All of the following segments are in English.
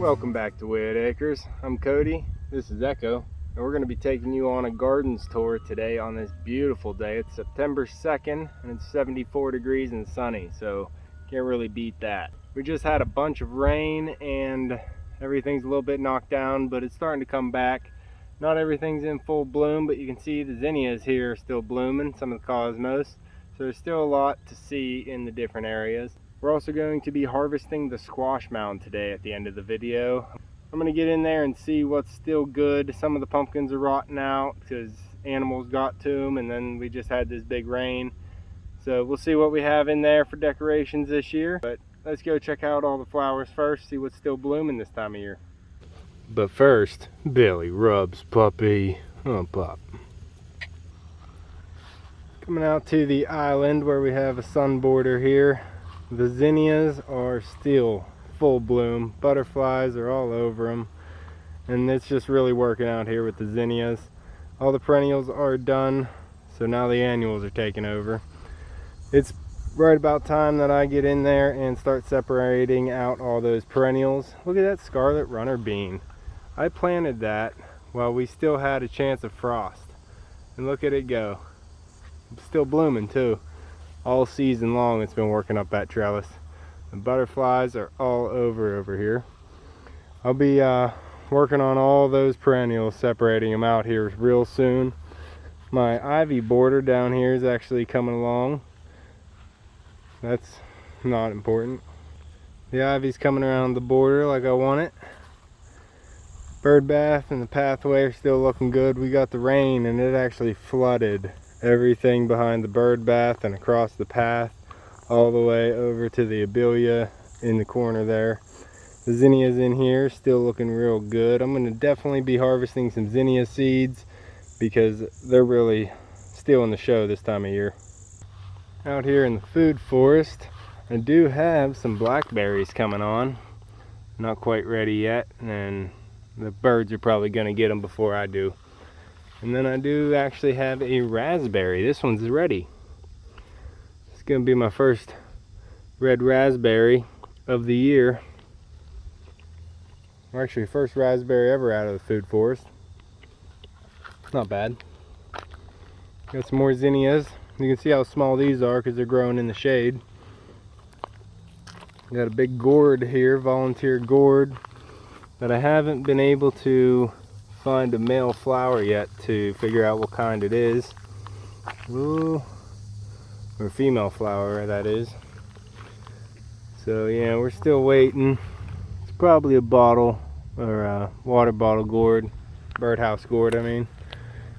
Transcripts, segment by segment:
Welcome back to Whitt Acres. I'm Cody, this is Echo, and we're going to be taking you on a gardens tour today on this beautiful day. It's September 2nd and it's 74 degrees and sunny, so can't really beat that. We just had a bunch of rain and everything's a little bit knocked down, but it's starting to come back. Not everything's in full bloom, but you can see the zinnias here are still blooming, some of the cosmos, so there's still a lot to see in the different areas. We're also going to be harvesting the squash mound today at the end of the video. I'm going to get in there and see what's still good. Some of the pumpkins are rotting out because animals got to them, and then we just had this big rain. So we'll see what we have in there for decorations this year. But let's go check out all the flowers first, see what's still blooming this time of year. But first, Billy rubs puppy. Oh, pup. Coming out to the island where we have a sun border here. The zinnias are still full bloom. Butterflies are all over them. And it's just really working out here with the zinnias. All the perennials are done, so now the annuals are taking over. It's right about time that I get in there and start separating out all those perennials. Look at that scarlet runner bean. I planted that while we still had a chance of frost. And look at it go. It's still blooming too. All season long it's been working up that trellis. The butterflies are all over here. I'll be working on all those perennials, separating them out here real soon. My ivy border down here is actually coming along. That's not important. The ivy's coming around the border like I want it. Bird bath and the pathway are still looking good. We got the rain and it actually flooded everything behind the bird bath and across the path all the way over to the abelia in the corner there. The zinnias in here still looking real good. I'm going to definitely be harvesting some zinnia seeds because they're really stealing the show this time of year. Out here in the food forest, I do have some blackberries coming on. Not quite ready yet, and the birds are probably going to get them before I do. And then I do actually have a raspberry. This one's ready. It's going to be my first red raspberry of the year. Or actually, first raspberry ever out of the food forest. Not bad. Got some more zinnias. You can see how small these are because they're growing in the shade. Got a big gourd here, volunteer gourd, that I haven't been able to find a male flower yet to figure out what kind it is. Ooh, or female flower, that is. So yeah, we're still waiting. It's probably a bottle or a water bottle gourd, birdhouse gourd I mean.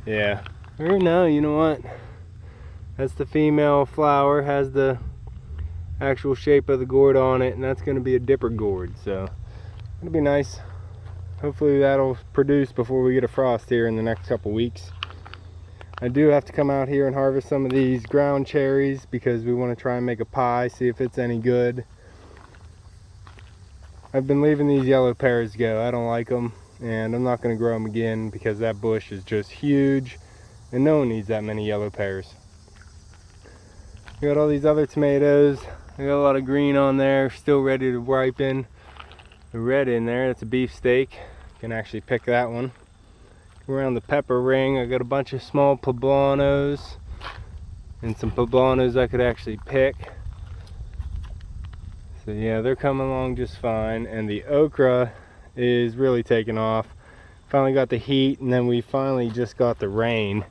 Yeah, or no, you know what, that's the female flower, has the actual shape of the gourd on it, and that's going to be a dipper gourd, so it'll be nice. Hopefully that'll produce before we get a frost here in the next couple weeks. I do have to come out here and harvest some of these ground cherries because we want to try and make a pie, see if it's any good. I've been leaving these yellow pears go. I don't like them, and I'm not going to grow them again because that bush is just huge and no one needs that many yellow pears. We got all these other tomatoes. I got a lot of green on there, still ready to ripen. The red in there, that's a beefsteak. You can actually pick that one. Around the pepper ring, I got a bunch of small poblanos and some poblanos I could actually pick. So yeah, they're coming along just fine. And the okra is really taking off. Finally got the heat, and then we finally just got the rain.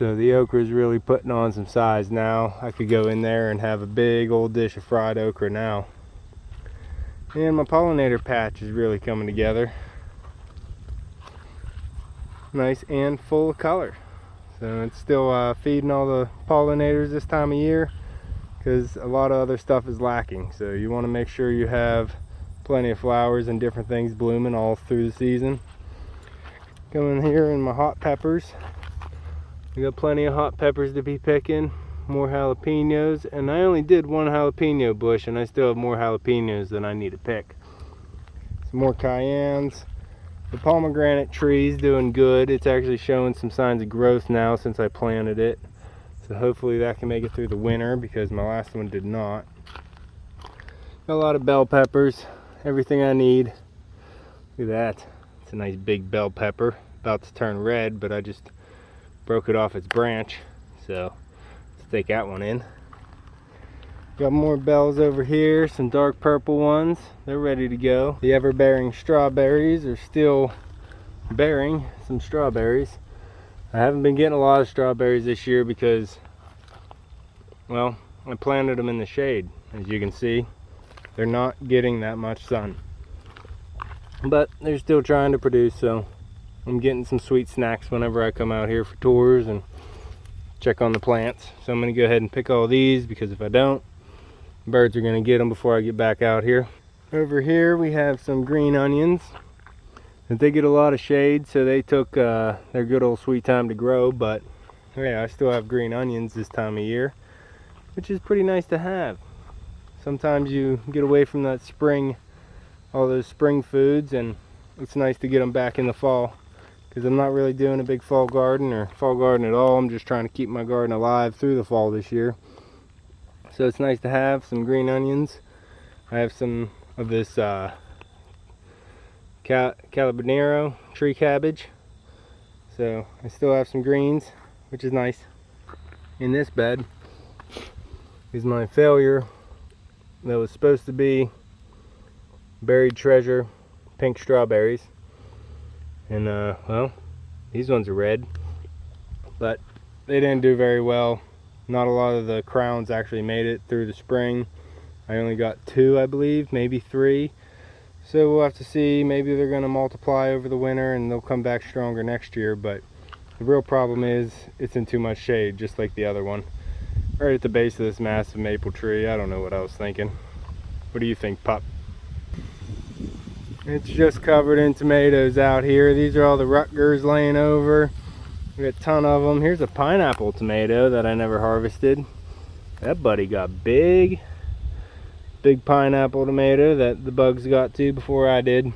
So the okra is really putting on some size now. I could go in there and have a big old dish of fried okra now. And my pollinator patch is really coming together. Nice and full of color. So it's still feeding all the pollinators this time of year because a lot of other stuff is lacking. So you want to make sure you have plenty of flowers and different things blooming all through the season. Coming here in my hot peppers. We got plenty of hot peppers to be picking. More jalapenos, and I only did one jalapeno bush and I still have more jalapenos than I need to pick. Some more cayennes. The pomegranate tree is doing good. It's actually showing some signs of growth now since I planted it, so hopefully that can make it through the winter because my last one did not. Got a lot of bell peppers, everything I need. Look at that. It's a nice big bell pepper, about to turn red, but I just broke it off its branch. So let's take that one in. Got more bells over here, some dark purple ones. They're ready to go. The ever-bearing strawberries are still bearing some strawberries. I haven't been getting a lot of strawberries this year because, well, I planted them in the shade. As you can see, they're not getting that much sun. But they're still trying to produce, so I'm getting some sweet snacks whenever I come out here for tours and check on the plants. So I'm going to go ahead and pick all these, because if I don't, birds are going to get them before I get back out here. Over here we have some green onions. They get a lot of shade, so they took their good old sweet time to grow, but yeah, I still have green onions this time of year, which is pretty nice to have. Sometimes you get away from that spring, all those spring foods, and it's nice to get them back in the fall, because I'm not really doing a big fall garden or fall garden at all. I'm just trying to keep my garden alive through the fall this year. So it's nice to have some green onions. I have some of this Calabinero tree cabbage. So I still have some greens, which is nice. In this bed is my failure that was supposed to be buried treasure pink strawberries. And well, these ones are red, but they didn't do very well. Not a lot of the crowns actually made it through the spring. I only got 2, I believe, maybe 3. So we'll have to see. Maybe they're going to multiply over the winter and they'll come back stronger next year. But the real problem is it's in too much shade, just like the other one. Right at the base of this massive maple tree. I don't know what I was thinking. What do you think, pup? It's just covered in tomatoes out here. These are all the Rutgers laying over. We got a ton of them. Here's a pineapple tomato that I never harvested. That buddy got big pineapple tomato that the bugs got to before I did.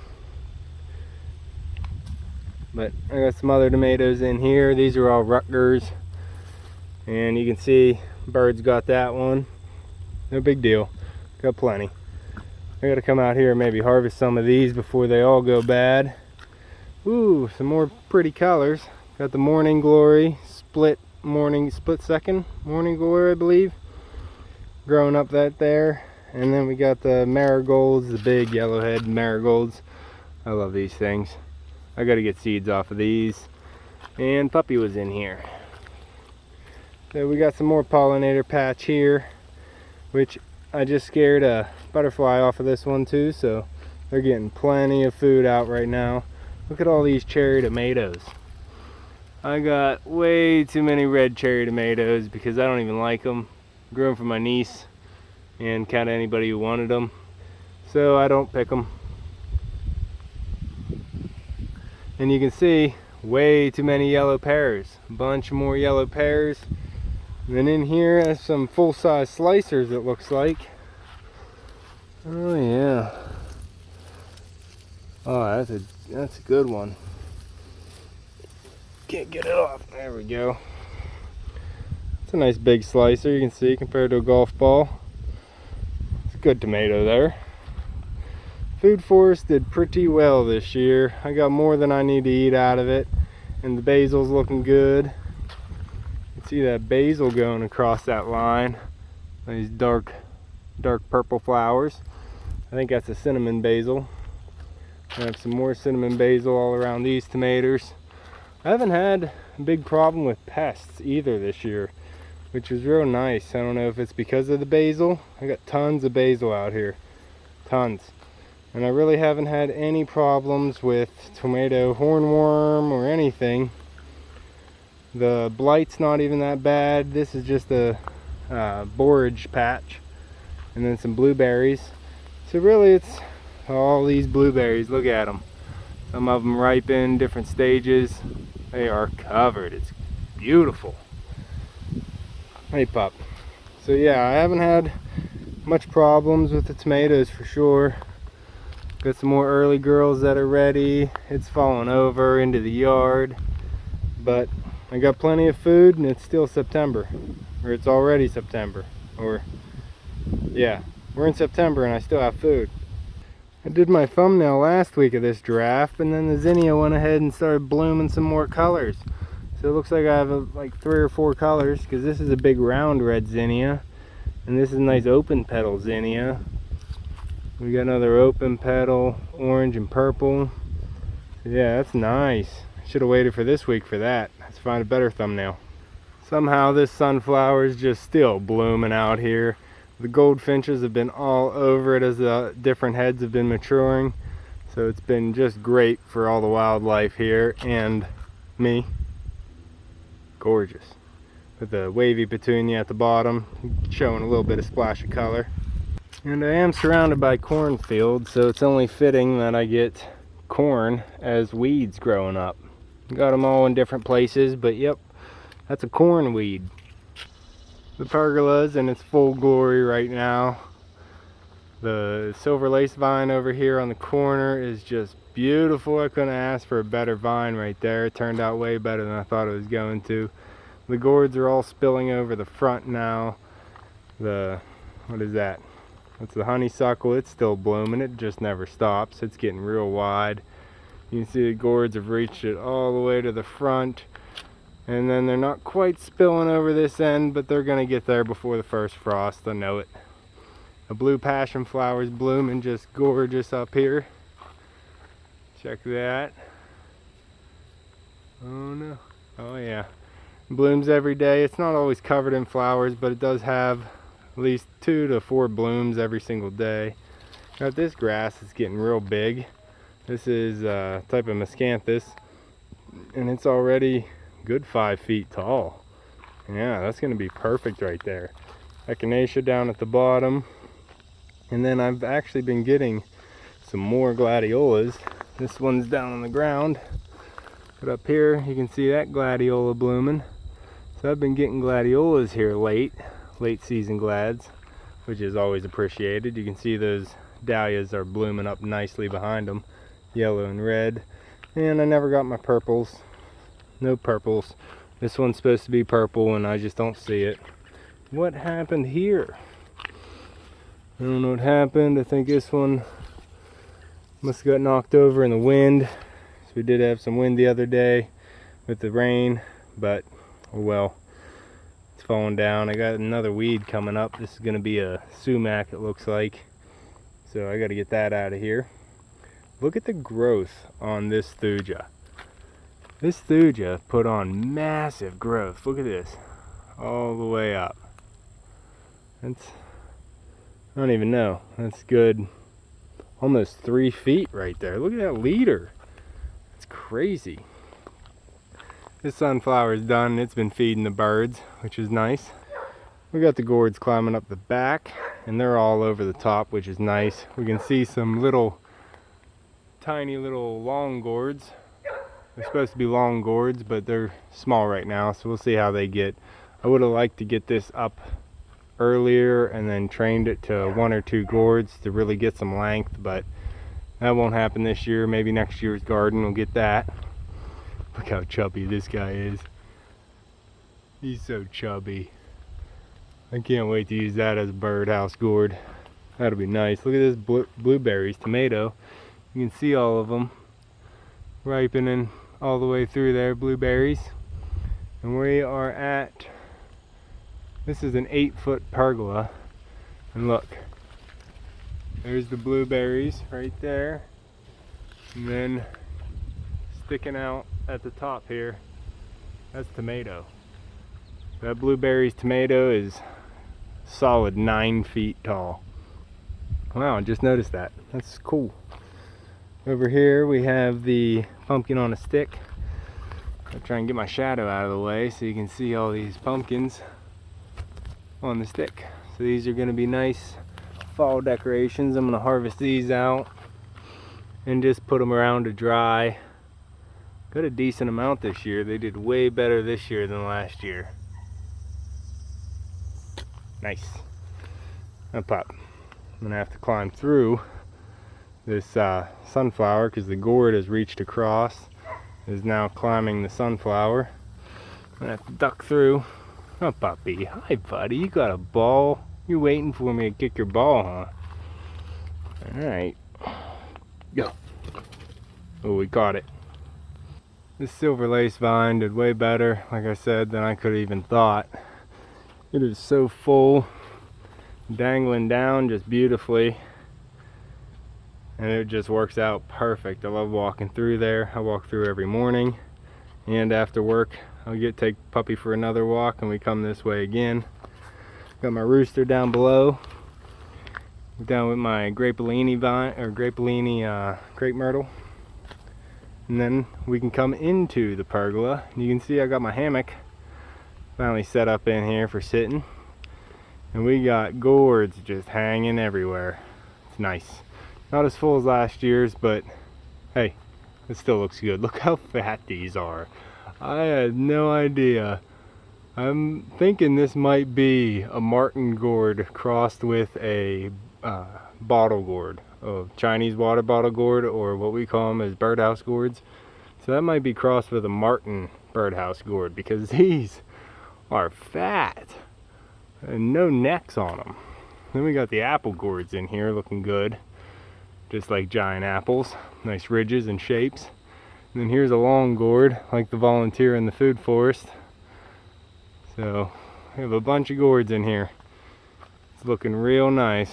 But I got some other tomatoes in here. These are all Rutgers, and you can see birds got that one. No big deal. Got plenty. I gotta come out here and maybe harvest some of these before they all go bad. Ooh, some more pretty colors. Got the morning glory, split second morning glory, I believe, growing up that there. And then we got the marigolds, the big yellowhead marigolds. I love these things. I gotta get seeds off of these. And puppy was in here. So we got some more pollinator patch here, which I just scared a butterfly off of this one too, so they're getting plenty of food out right now. Look at all these cherry tomatoes. I got way too many red cherry tomatoes because I don't even like them. Grew them for my niece and kind of anybody who wanted them, so I don't pick them. And you can see way too many yellow pears. A bunch more yellow pears. And then in here is some full-size slicers, it looks like. Oh yeah. Oh, that's a good one. Can't get it off. There we go. It's a nice big slicer, you can see, compared to a golf ball. It's a good tomato there. Food Forest did pretty well this year. I got more than I need to eat out of it, and the basil's looking good. You can see that basil going across that line. These dark purple flowers. I think that's a cinnamon basil. I have some more cinnamon basil all around these tomatoes. I haven't had a big problem with pests either this year, which is real nice. I don't know if it's because of the basil. I got tons of basil out here. Tons. And I really haven't had any problems with tomato hornworm or anything. The blight's not even that bad. This is just a borage patch. And then some blueberries. So really it's all these blueberries. Look at them. Some of them ripen, different stages. They are covered. It's beautiful. Hey, pup. So yeah, I haven't had much problems with the tomatoes for sure. Got some more early girls that are ready. It's falling over into the yard. But I got plenty of food, and it's still September. Or it's already September. Or, yeah, we're in September and I still have food. I did my thumbnail last week of this giraffe, and then the zinnia went ahead and started blooming some more colors. So it looks like I have like 3 or 4 colors, because this is a big round red zinnia, and this is a nice open petal zinnia. We got another open petal, orange and purple. So yeah, that's nice. Should have waited for this week for that. Let's find a better thumbnail. Somehow this sunflower is just still blooming out here. The goldfinches have been all over it as the different heads have been maturing. So it's been just great for all the wildlife here and me. Gorgeous. With the wavy petunia at the bottom, showing a little bit of splash of color. And I am surrounded by cornfields, so it's only fitting that I get corn as weeds growing up. Got them all in different places, but yep, that's a corn weed. The pergola's in its full glory right now. The silver lace vine over here on the corner is just beautiful. I couldn't ask for a better vine right there. It turned out way better than I thought it was going to. The gourds are all spilling over the front now. What is that? That's the honeysuckle. It's still blooming. It just never stops. It's getting real wide. You can see the gourds have reached it all the way to the front. And then they're not quite spilling over this end, but they're gonna get there before the first frost. I know it. A blue passion flower is blooming just gorgeous up here. Check that. Oh no. Oh yeah. Blooms every day. It's not always covered in flowers, but it does have at least 2 to 4 blooms every single day. Got this grass is getting real big. This is a type of miscanthus, and it's already good 5 feet tall. Yeah, that's going to be perfect right there. Echinacea down at the bottom, and then I've actually been getting some more gladiolas. This one's down on the ground, but up here you can see that gladiola blooming. So I've been getting gladiolas here late season glads, which is always appreciated. You can see those dahlias are blooming up nicely behind them, yellow and red. And I never got my purples. No purples. This one's supposed to be purple and I just don't see it. What happened here? I don't know what happened. I think this one must have got knocked over in the wind. So we did have some wind the other day with the rain, but oh well. It's falling down. I got another weed coming up. This is going to be a sumac, it looks like. So I got to get that out of here. Look at the growth on this thuja. This thuja put on massive growth. Look at this. All the way up. That's, I don't even know. That's good. Almost 3 feet right there. Look at that leader. It's crazy. This sunflower is done. It's been feeding the birds, which is nice. We got the gourds climbing up the back, and they're all over the top, which is nice. We can see some tiny little long gourds. They're supposed to be long gourds, but they're small right now, so we'll see how they get. I would have liked to get this up earlier and then trained it to 1 or 2 gourds to really get some length, but that won't happen this year. Maybe next year's garden will get that. Look how chubby this guy is. He's so chubby. I can't wait to use that as a birdhouse gourd. That'll be nice. Look at this blueberries, tomato. You can see all of them ripening all the way through there, blueberries. And we are at, this is an 8-foot pergola. And look, there's the blueberries right there. And then sticking out at the top here, that's tomato. That blueberries tomato is solid 9 feet tall. Wow, I just noticed that. That's cool. Over here we have the pumpkin on a stick. I'll try and get my shadow out of the way so you can see all these pumpkins on the stick. So these are going to be nice fall decorations. I'm going to harvest these out and just put them around to dry. Got a decent amount this year. They did way better this year than last year. Nice. Up. I'm going to have to climb through this sunflower because the gourd has reached across. Is now climbing the sunflower. I'm going to have to duck through. Oh, puppy. Hi, buddy. You got a ball? You're waiting for me to kick your ball, huh? Alright. Go. Oh, we caught it. This silver lace vine did way better, like I said, than I could have even thought. It is so full, dangling down just beautifully, and it just works out perfect. I love walking through there. I walk through every morning, and after work I'll take Puppy for another walk, and we come this way again. Got my rooster down below, down with my grapeolini vine, or grapeolini crepe myrtle. And then we can come into the pergola. You can see I got my hammock finally set up in here for sitting. And we got gourds just hanging everywhere. It's nice. Not as full as last year's, but hey, it still looks good. Look how fat these are. I had no idea. I'm thinking this might be a martin gourd crossed with a bottle gourd. Chinese water bottle gourd, or what we call them as birdhouse gourds. So that might be crossed with a martin birdhouse gourd, because these are fat and no necks on them. Then we got the apple gourds in here looking good, just like giant apples, nice ridges and shapes. And then here's a long gourd like the volunteer in the food forest. So we have a bunch of gourds in here. It's looking real nice.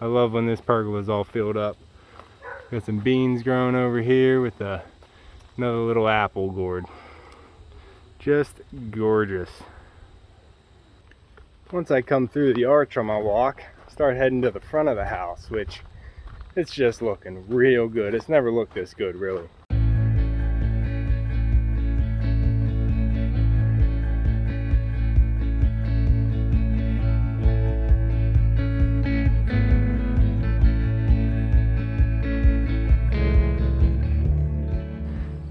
I love when this pergola is all filled up. Got some beans growing over here with another little apple gourd. Just gorgeous. Once I come through the arch on my walk, start heading to the front of the house, which it's just looking real good. It's never looked this good, really.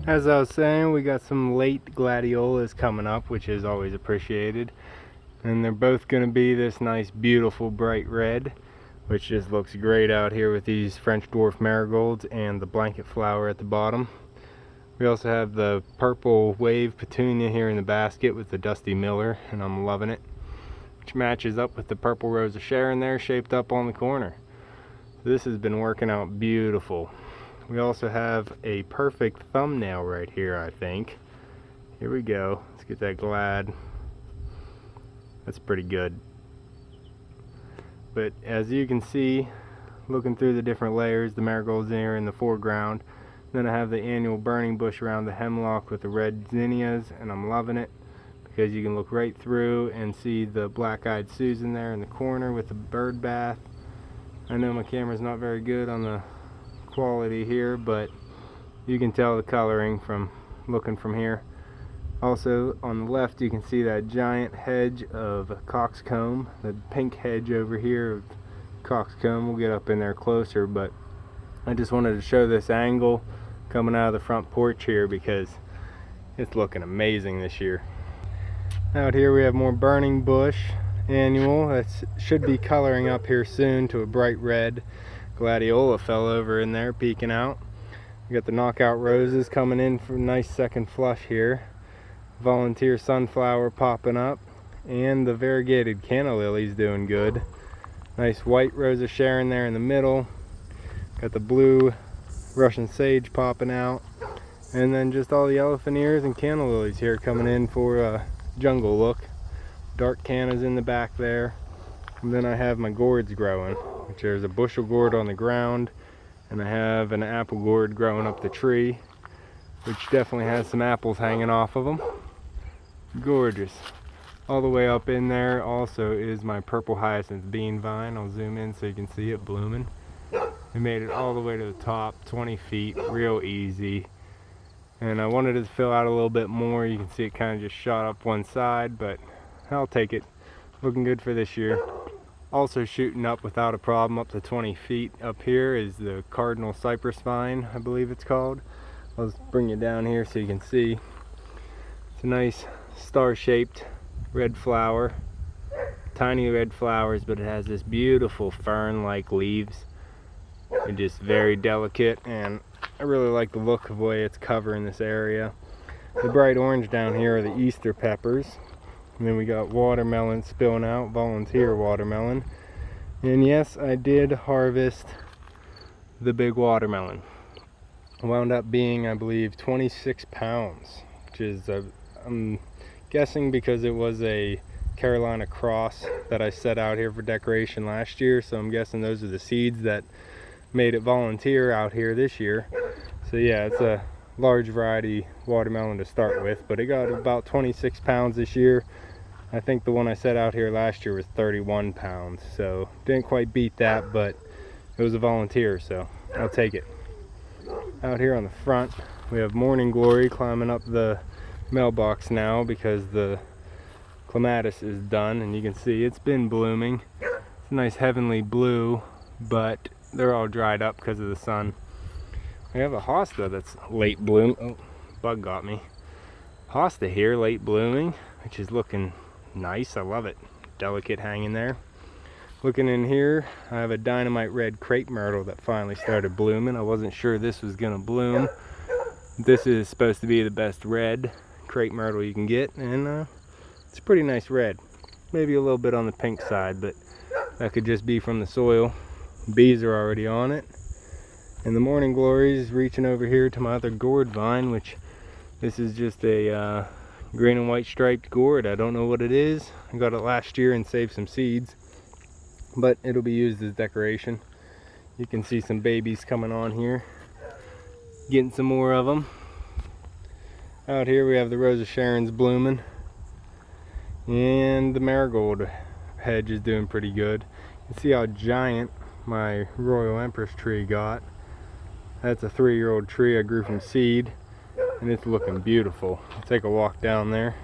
As I was saying, we got some late gladiolas coming up, which is always appreciated. And they're both going to be this nice, beautiful, bright red, which just looks great out here with these French dwarf marigolds and the blanket flower at the bottom. We also have the purple wave petunia here in the basket with the Dusty Miller, and I'm loving it, which matches up with the purple rose of Sharon there shaped up on the corner. This has been working out beautiful. We also have a perfect thumbnail right here, I think. Here we go. Let's get that glad. That's pretty good. But as you can see, looking through the different layers, the marigolds there in the foreground. Then I have the annual burning bush around the hemlock with the red zinnias, and I'm loving it because you can look right through and see the black-eyed Susan there in the corner with the bird bath. I know my camera's not very good on the quality here, but you can tell the coloring from looking from here. Also on the left you can see that giant hedge of coxcomb, the pink hedge over here of coxcomb. We'll get up in there closer, but I just wanted to show this angle coming out of the front porch here because it's looking amazing this year. Out here we have more burning bush annual that should be coloring up here soon to a bright red. Gladiola fell over in there peeking out. We got the knockout roses coming in for a nice second flush here. Volunteer sunflower popping up, and the variegated canna lily's doing good. Nice white rose of Sharon there in the middle. Got the blue Russian sage popping out, and then just all the elephant ears and canna lilies here coming in for a jungle look. Dark cannas in the back there. And then I have my gourds growing, which there's a bushel gourd on the ground, and I have an apple gourd growing up the tree, which definitely has some apples hanging off of them. Gorgeous. All the way up in there also is my purple hyacinth bean vine. I'll zoom in so you can see it blooming. We made it all the way to the top, 20 feet, real easy. And I wanted it to fill out a little bit more. You can see it kind of just shot up one side, but I'll take it. Looking good for this year. Also shooting up without a problem up to 20 feet up here is the cardinal cypress vine, I believe it's called. I'll just bring you down here so you can see. It's a nice star-shaped red flower. Tiny red flowers, but it has this beautiful fern-like leaves. They're just very delicate, and I really like the look of the way it's covering this area. The bright orange down here are the Easter peppers. And then we got watermelon spilling out, volunteer watermelon. And yes, I did harvest the big watermelon. Wound up being, I believe, 26 pounds, which is, I'm guessing because it was a Carolina cross that I set out here for decoration last year, so I'm guessing those are the seeds that made it volunteer out here this year. So yeah, it's a large variety watermelon to start with, but it got about 26 pounds this year. I think the one I set out here last year was 31 pounds, so didn't quite beat that, but it was a volunteer, so I'll take it. Out here on the front, we have Morning Glory climbing up the mailbox now because the clematis is done, and you can see it's been blooming. It's a nice heavenly blue, but they're all dried up because of the sun. We have a hosta that's late bloom. Oh, bug got me. Hosta here, late blooming, which is looking nice. I love it. Delicate hanging there. Looking in here, I have a dynamite red crepe myrtle that finally started blooming. I wasn't sure this was gonna bloom. This is supposed to be the best red crepe myrtle you can get, and it's a pretty nice red. Maybe a little bit on the pink side, but that could just be from the soil. Bees are already on it. And the Morning Glory is reaching over here to my other gourd vine, which this is just a green and white striped gourd. I don't know what it is. I got it last year and saved some seeds, but it'll be used as decoration. You can see some babies coming on here, getting some more of them. Out here we have the Rose of Sharon's blooming, and the marigold hedge is doing pretty good. You can see how giant my Royal Empress tree got. That's a 3-year-old tree I grew from seed, and it's looking beautiful. I'll take a walk down there.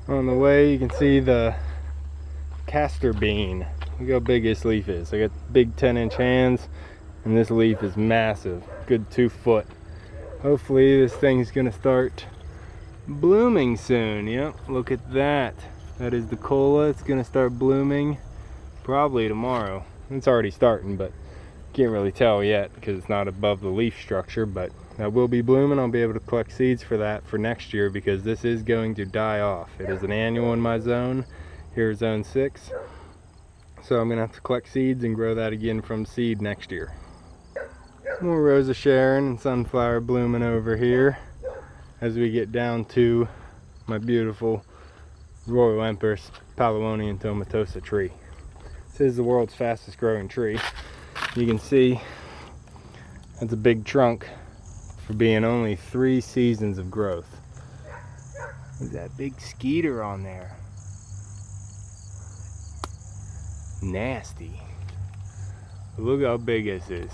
On the way you can see the castor bean. Look how big this leaf is. I got big 10-inch hands, and this leaf is massive, good 2 foot. Hopefully this thing's gonna start blooming soon. Yep, look at that. That is the cola. It's gonna start blooming probably tomorrow. It's already starting, but can't really tell yet because it's not above the leaf structure, but that will be blooming. I'll be able to collect seeds for that for next year because this is going to die off. It is an annual in my zone. Here's zone 6. So I'm gonna have to collect seeds and grow that again from seed next year. More Rose of Sharon and sunflower blooming over here as we get down to my beautiful Royal Empress Palawonian tomatosa tree. This is the world's fastest growing tree. You can see that's a big trunk for being only 3 seasons of growth. Look at that big skeeter on there. Nasty. Look how big this is.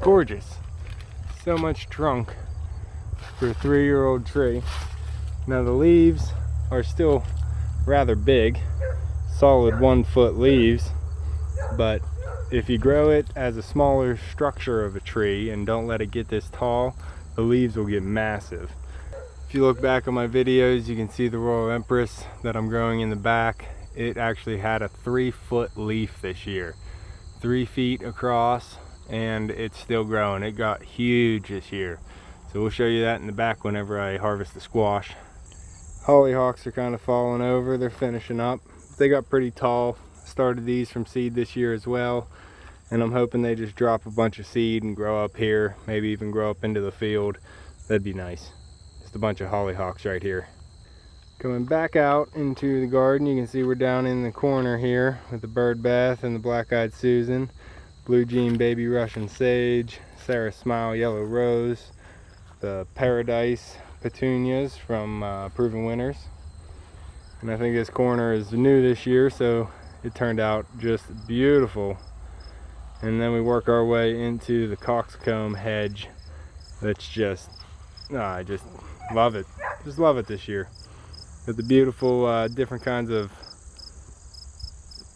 Gorgeous. So much trunk for a 3-year-old tree. Now the leaves are still rather big, solid 1 foot leaves, but if you grow it as a smaller structure of a tree and don't let it get this tall, the leaves will get massive. If you look back on my videos, you can see the Royal Empress that I'm growing in the back. It actually had a 3-foot leaf this year, 3 feet across, and it's still growing. It got huge this year. So we'll show you that in the back whenever I harvest the squash. Hollyhocks are kind of falling over. They're finishing up. They got pretty tall. Started these from seed this year as well, and I'm hoping they just drop a bunch of seed and grow up here, maybe even grow up into the field. That'd be nice. Just a bunch of hollyhocks right here. Coming back out into the garden, you can see we're down in the corner here with the bird bath and the black-eyed Susan, blue jean baby Russian sage, Sarah Smile yellow rose, the Paradise petunias from Proven Winners. And I think this corner is new this year, so it turned out just beautiful. And then we work our way into the coxcomb hedge. That's just, I just love it. Just love it this year. With the beautiful different kinds of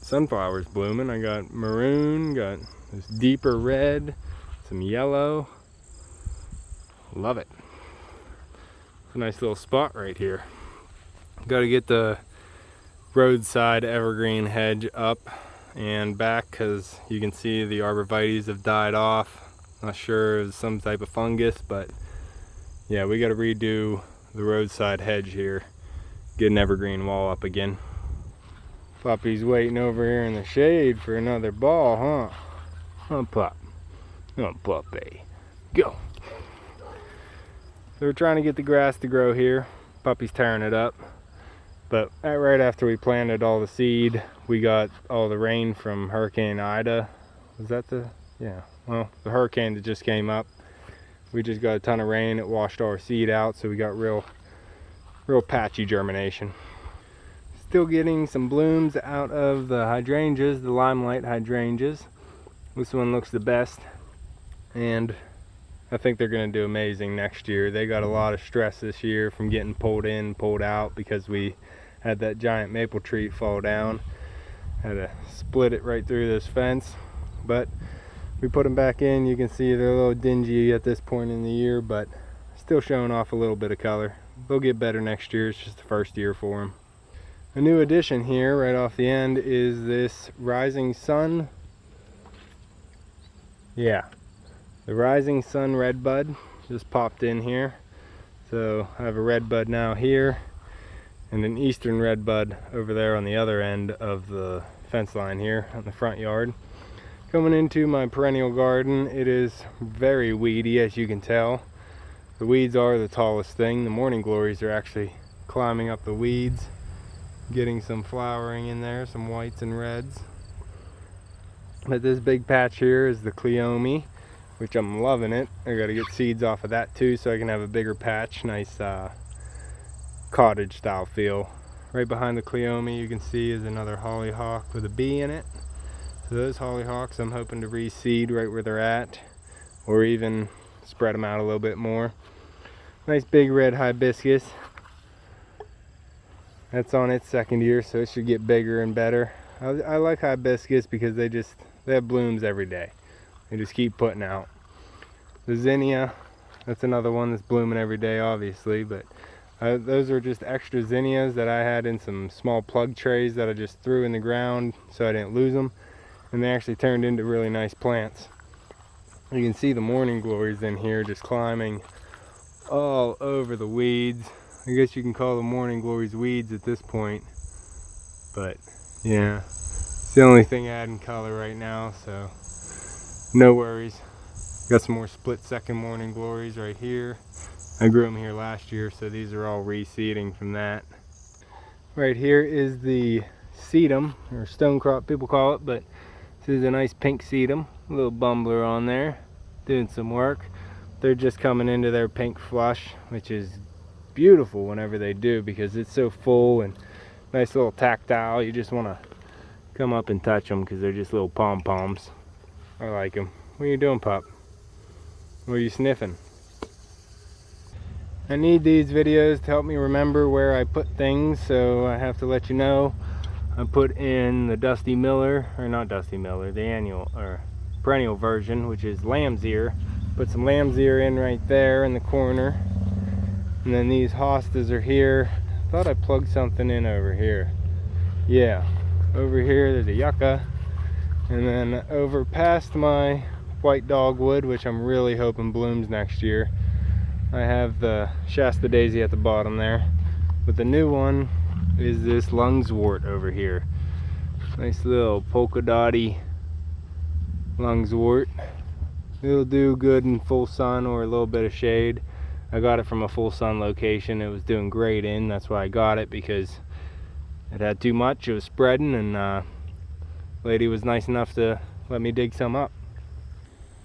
sunflowers blooming. I got maroon, got this deeper red, some yellow. Love it. It's a nice little spot right here. Got to get the roadside evergreen hedge up and back because you can see the arborvitaes have died off. Not sure if it's some type of fungus, but yeah, we got to redo the roadside hedge here. Get an evergreen wall up again. Puppy's waiting over here in the shade for another ball, huh? Huh, pup? Come on, puppy. Go. So we're trying to get the grass to grow here. Puppy's tearing it up. But right after we planted all the seed, we got all the rain from Hurricane Ida. Was that the, yeah, well, the hurricane that just came up. We just got a ton of rain. It washed all our seed out, so we got real patchy germination. Still getting some blooms out of the hydrangeas, the limelight hydrangeas. This one looks the best, and I think they're going to do amazing next year. They got a lot of stress this year from getting pulled in, pulled out, because we had that giant maple tree fall down. Had to split it right through this fence, but we put them back in. You can see they're a little dingy at this point in the year, but still showing off a little bit of color. They'll get better next year. It's just the first year for them. A new addition here right off the end is this Rising Sun. Yeah, the Rising Sun redbud just popped in here. So I have a redbud now here and an eastern redbud over there on the other end of the fence line here on the front yard. Coming into my perennial garden, it is very weedy, as you can tell. The weeds are the tallest thing. The morning glories are actually climbing up the weeds, getting some flowering in there, some whites and reds. But this big patch here is the Cleome, which I'm loving it. I got to get seeds off of that too, so I can have a bigger patch. Nice cottage style feel. Right behind the Cleome, you can see, is another hollyhock with a bee in it. So those hollyhocks I'm hoping to reseed right where they're at, or even spread them out a little bit more. Nice big red hibiscus. That's on its second year, so it should get bigger and better. I like hibiscus because they have blooms every day. They just keep putting out. The zinnia, that's another one that's blooming every day, obviously, but those are just extra zinnias that I had in some small plug trays that I just threw in the ground so I didn't lose them. And they actually turned into really nice plants. You can see the morning glories in here just climbing all over the weeds. I guess you can call the morning glories weeds at this point, but yeah, it's the only thing adding color right now, so no worries. Got some more split second morning glories right here. I grew them here last year, so these are all reseeding from that. Right here is the sedum, or stonecrop people call it, but this is a nice pink sedum, a little bumbler on there, doing some work. They're just coming into their pink flush, which is beautiful whenever they do, because it's so full and nice little tactile. You just want to come up and touch them because they're just little pom-poms. I like them. What are you doing, pup? What are you sniffing? I need these videos to help me remember where I put things, so I have to let you know. I put in the Dusty Miller, or not Dusty Miller, the annual or perennial version, which is lamb's ear. Put some lamb's ear in right there in the corner. And then these hostas are here. Thought I plugged something in over here. Yeah, over here there's a yucca. And then over past my white dogwood, which I'm really hoping blooms next year, I have the Shasta daisy at the bottom there. But the new one is this lungswort over here. Nice little polka dotty lungswort. It'll do good in full sun or a little bit of shade. I got it from a full sun location. It was doing great in. That's why I got it, because it had too much. It was spreading, and lady was nice enough to let me dig some up.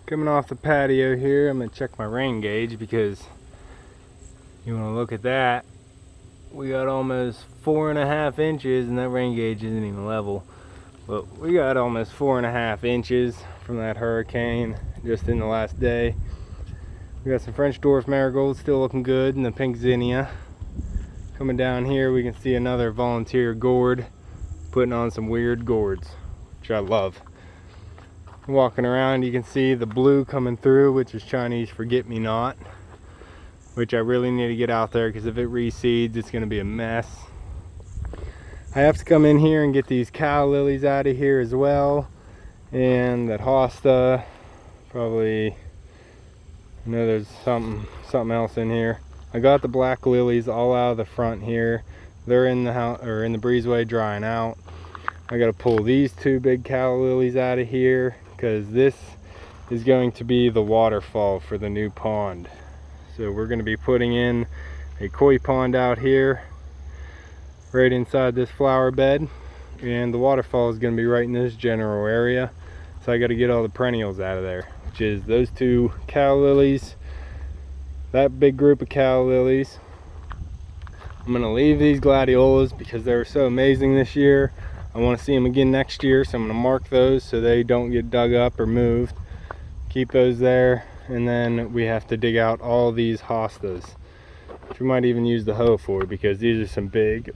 Coming off the patio here, I'm gonna check my rain gauge, because you want to look at that. We got almost 4.5 inches, and that rain gauge isn't even level, but we got almost 4.5 inches from that hurricane just in the last day. We got some French dwarf marigolds still looking good, and the pink zinnia. Coming down here, we can see another volunteer gourd putting on some weird gourds, which I love. Walking around, you can see the blue coming through, which is Chinese forget-me-not, which I really need to get out there, because if it reseeds, it's going to be a mess. I have to come in here and get these cow lilies out of here as well, and that hosta. Probably, I know there's something else in here. I got the black lilies all out of the front here. They're in the house, or in the breezeway, drying out. I got to pull these two big cow lilies out of here, because this is going to be the waterfall for the new pond. So we're going to be putting in a koi pond out here right inside this flower bed, and the waterfall is going to be right in this general area. So I got to get all the perennials out of there, which is those two calla lilies, that big group of calla lilies. I'm going to leave these gladiolas because they were so amazing this year. I want to see them again next year, so I'm going to mark those so they don't get dug up or moved. Keep those there, and then we have to dig out all these hostas, which we might even use the hoe for, because these are some big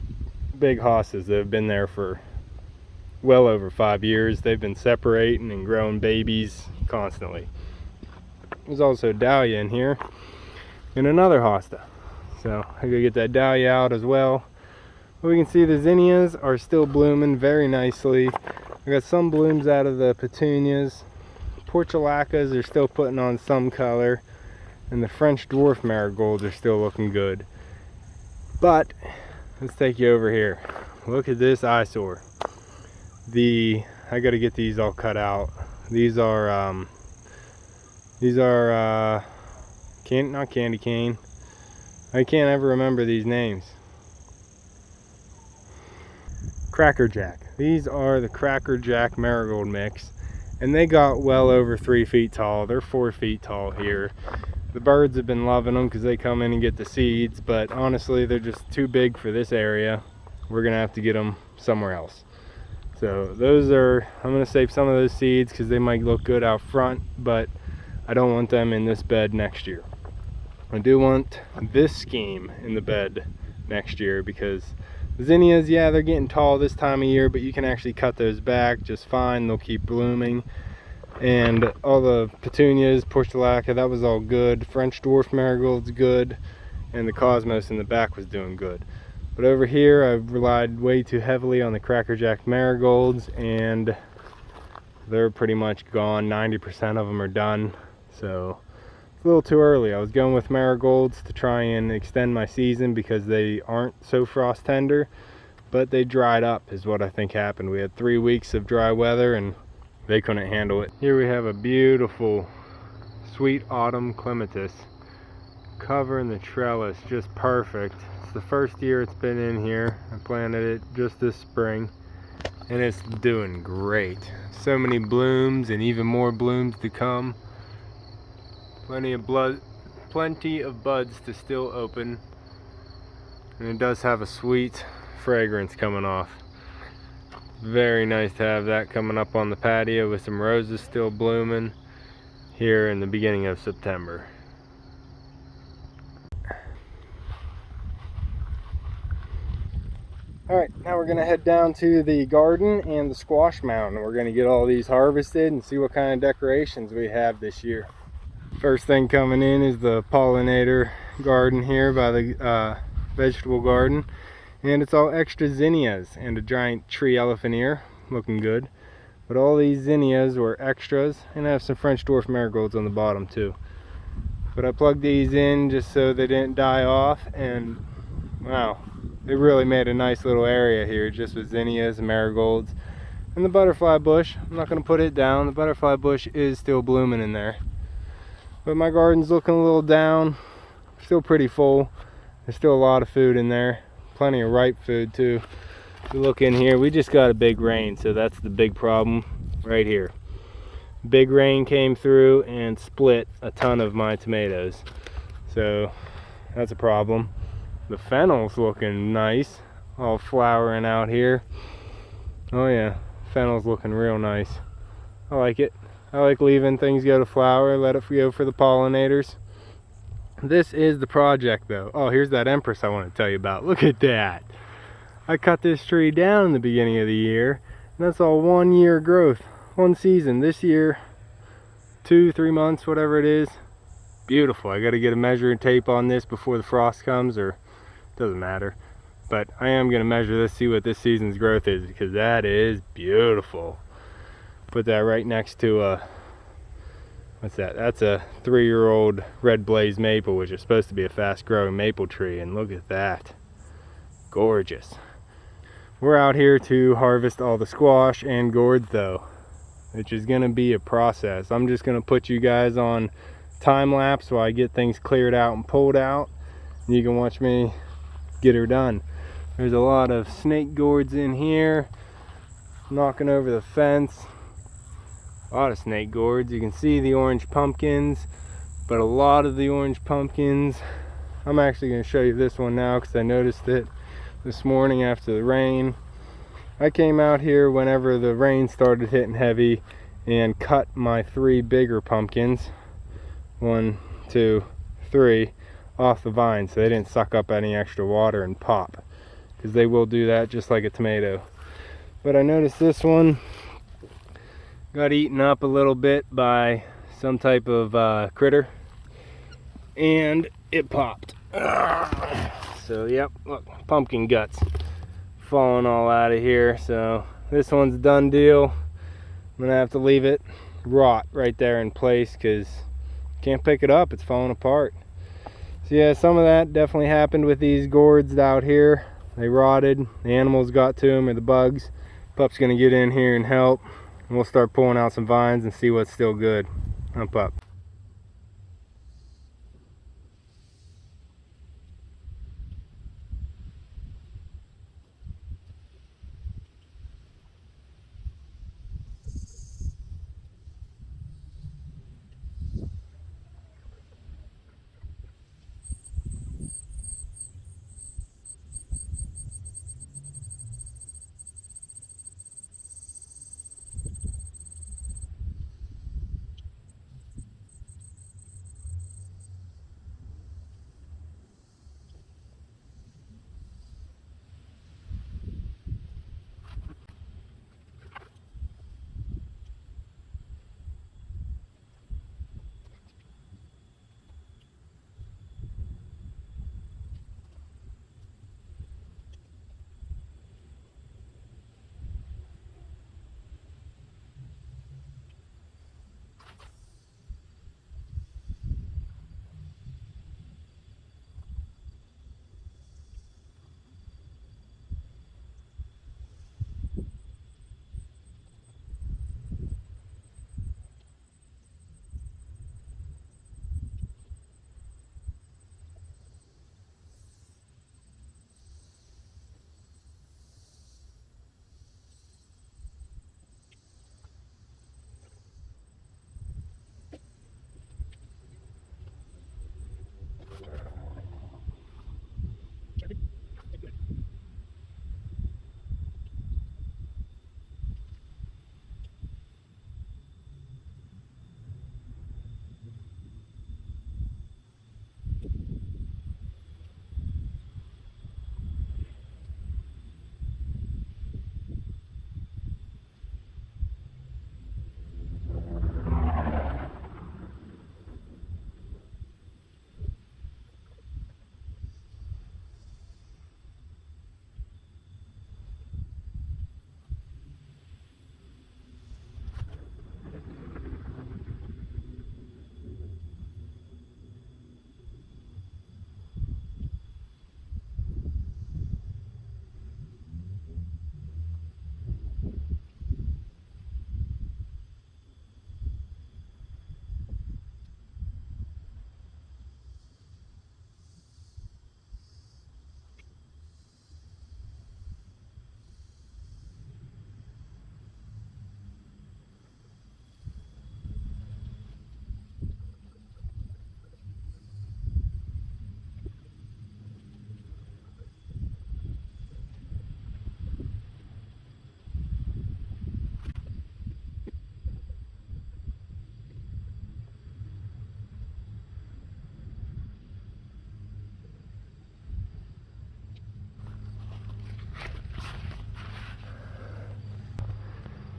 hostas that have been there for well over 5 years. They've been separating and growing babies constantly. There's also a dahlia in here and another hosta, so I gotta get that dahlia out as well. But we can see the zinnias are still blooming very nicely. I got some blooms out of the petunias. Portulacas are still putting on some color, and the French dwarf marigolds are still looking good. But let's take you over here. Look at this eyesore. I got to get these all cut out. These are not candy cane. I can't ever remember these names. Crackerjack. These are the Crackerjack marigold mix, and they got well over 3 feet tall. They're 4 feet tall here. The birds have been loving them because they come in and get the seeds, but honestly they're just too big for this area. We're gonna have to get them somewhere else. So those are, I'm gonna save some of those seeds because they might look good out front, but I don't want them in this bed next year. I do want this scheme in the bed next year, because the zinnias, yeah, they're getting tall this time of year, but you can actually cut those back just fine. They'll keep blooming. And all the petunias, portulaca, that was all good. French dwarf marigold's good, and the cosmos in the back was doing good. But over here I've relied way too heavily on the crackerjack marigolds, and they're pretty much gone. 90% of them are done, so it's a little too early. I was going with marigolds to try and extend my season because they aren't so frost tender, but they dried up is what I think happened. We had 3 weeks of dry weather and they couldn't handle it. Here we have a beautiful sweet autumn clematis covering the trellis just perfect. It's the first year it's been in here. I planted it just this spring and it's doing great. So many blooms and even more blooms to come. Plenty of buds to still open, and it does have a sweet fragrance coming off. Very nice to have that coming up on the patio with some roses still blooming here in the beginning of September. Alright, now we're going to head down to the garden and the squash mound, and we're going to get all these harvested and see what kind of decorations we have this year. First thing coming in is the pollinator garden here by the vegetable garden, and it's all extra zinnias and a giant tree elephant ear, looking good. But all these zinnias were extras, and I have some French dwarf marigolds on the bottom too. But I plugged these in just so they didn't die off, and wow, it really made a nice little area here just with zinnias and marigolds. And the butterfly bush, I'm not going to put it down. The butterfly bush is still blooming in there. But my garden's looking a little down, still pretty full. There's still a lot of food in there, plenty of ripe food too. If you look in here, we just got a big rain, so that's the big problem right here. Big rain came through and split a ton of my tomatoes, so that's a problem. The fennel's looking nice, all flowering out here. Oh yeah, fennel's looking real nice. I like it. I like leaving things go to flower, let it go for the pollinators. This is the project though. Oh, here's that empress I want to tell you about. Look at that. I cut this tree down in the beginning of the year, and that's all 1 year growth, 1 season. This year, 2-3 months, whatever it is. Beautiful. I got to get a measuring tape on this before the frost comes, or it doesn't matter. But I am going to measure this, see what this season's growth is, because that is beautiful. Put that right next to a, what's that? That's a 3-year-old red blaze maple, which is supposed to be a fast growing maple tree, and look at that. Gorgeous. We're out here to harvest all the squash and gourds though. which is going to be a process. I'm just going to put you guys on time lapse while I get things cleared out and pulled out, and you can watch me get her done. There's a lot of snake gourds in here, knocking over the fence. A lot of snake gourds. You can see the orange pumpkins, but a lot of the orange pumpkins, I'm actually going to show you this one now because I noticed it this morning after the rain. I came out here whenever the rain started hitting heavy and cut my 3 bigger pumpkins, 1, 2, 3, off the vine so they didn't suck up any extra water and pop, because they will do that just like a tomato. But I noticed this one got eaten up a little bit by some type of critter, and it popped. So yep, look, pumpkin guts falling all out of here. So this one's a done deal. I'm gonna have to leave it rot right there in place because can't pick it up, it's falling apart. So yeah, some of that definitely happened with these gourds out here. They rotted, the animals got to them, or the bugs. Pup's gonna get in here and help, and we'll start pulling out some vines and see what's still good. I'm Pup.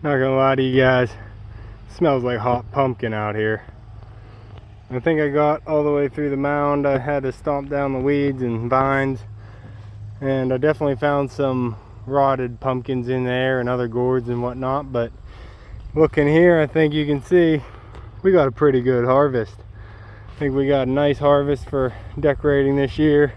Not gonna lie to you guys, it smells like hot pumpkin out here. I think I got all the way through the mound. I had to stomp down the weeds and vines, and I definitely found some rotted pumpkins in there and other gourds and whatnot, but looking here, I think you can see we got a pretty good harvest. I think we got a nice harvest for decorating this year.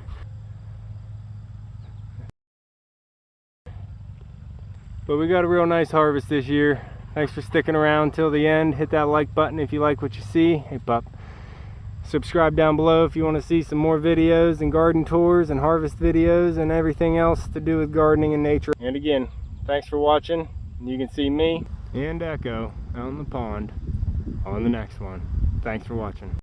But we got a real nice harvest this year. Thanks for sticking around till the end. Hit that like button if you like what you see. Hey pup. Subscribe down below if you want to see some more videos and garden tours and harvest videos and everything else to do with gardening and nature. And again, thanks for watching. You can see me and Echo out in the pond on the next one. Thanks for watching.